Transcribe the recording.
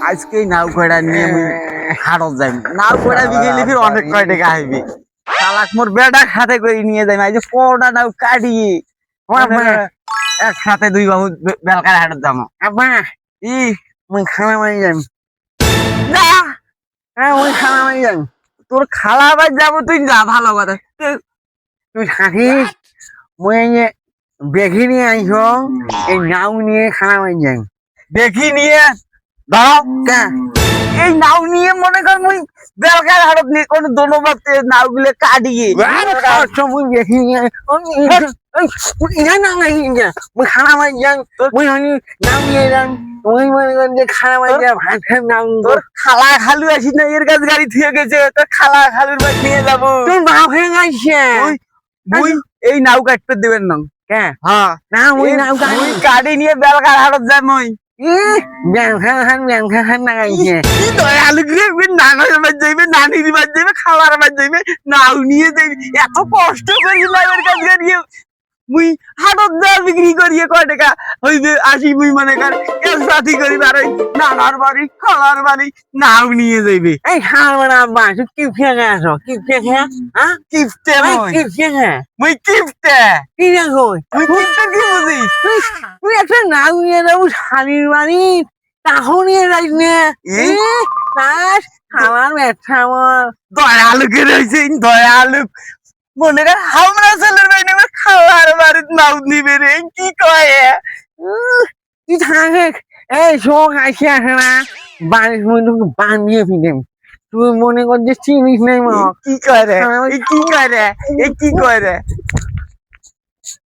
আজকে নাও কয়টা নিয়ে মুই হাটত যাই নাও কয়টা বিকেলে ফির অনেক কয় টাকা হইবে শালাক মোর বেটা সাথে করে নিয়ে যাই আজ কোটা নাও কাটিয়ে একসাথে দুই বাবু বেলকার হাটত যাবো আব্বা ই মুই খানা মারি যাম না হ্যাঁ মুই খানা মারি যাম তোর খালা বাই যাবো তুই যা ভালো কথা তুই থাকিস মুই এই যে বেঘি নিয়ে আইস এই নাও নিয়ে খানা মারি যাম দেখি নিয়ে দাও কা এই নাও নিয়ে মনে কর মুই বেলকার হাটত নিয়ে কোন দোনো বাপতে নাও গুলো কাটিয়ে মুই বেঘি নিয়ে ইয়া না নাই ইয়া মুই খানা মারি যাম মুই হনি নাও নিয়ে যাম মুই মনে কর যে খানা মারি যাম ভাত খাম নাও তোর খালা খালু আসিস না এর কাছে গাড়ি থুয়ে গেছে তোর খালা খালুর বাড়ি নিয়ে যাবো তুই নাও হয়ে গাইছে মুই এই নাও কাটতে দেবেন না কে হ্যাঁ না মুই নাও মুই গাড়ি নিয়ে বেলকার হাটত যাই মই ব্যাং খান না গাইছে কি দয়ালু রে নানার বাড়ি যাইবে নানির বাড়ি যাইবে খালার বাড়ি যাইবে নাও নিয়ে যাইবে এত কষ্ট করি না এর কাছে গাড়ি মুই হাটত যা বিক্রি করিয়ে কয় টাকা হইবে আসি মুই মনে কর এর সাথী করি বাড়ি নানার বাড়ি খালার বাড়ি নাও নিয়ে যাইবে এই খাওয়া মানে আব্বা তুই কি ফেঁকে আসো কি ফেঁকে হ্যাঁ কিফটে এই মই কি ফেঁকে মুই কিফটে কি দেখো মুই কিফটে কি বুঝিস তুই একটা নাম নিয়ে যাবো শালির বাড়ি তাহো নিয়ে যাইস নে তাস খাওয়ার ব্যবসা আমার দয়ালু কে রয়েছে দয়ালু মনে কর আমরা ছেলের বাড়ি নেবে খালার বাড়ির নাও নিবে রে কি কয় তুই থাকে এই শোক আসে আসে না বাড়ির মধ্যে বানিয়ে ফিরে তুই মনে কর যে চিনিস নাই মা কি কয় রে কি কয় রে কি কয় রে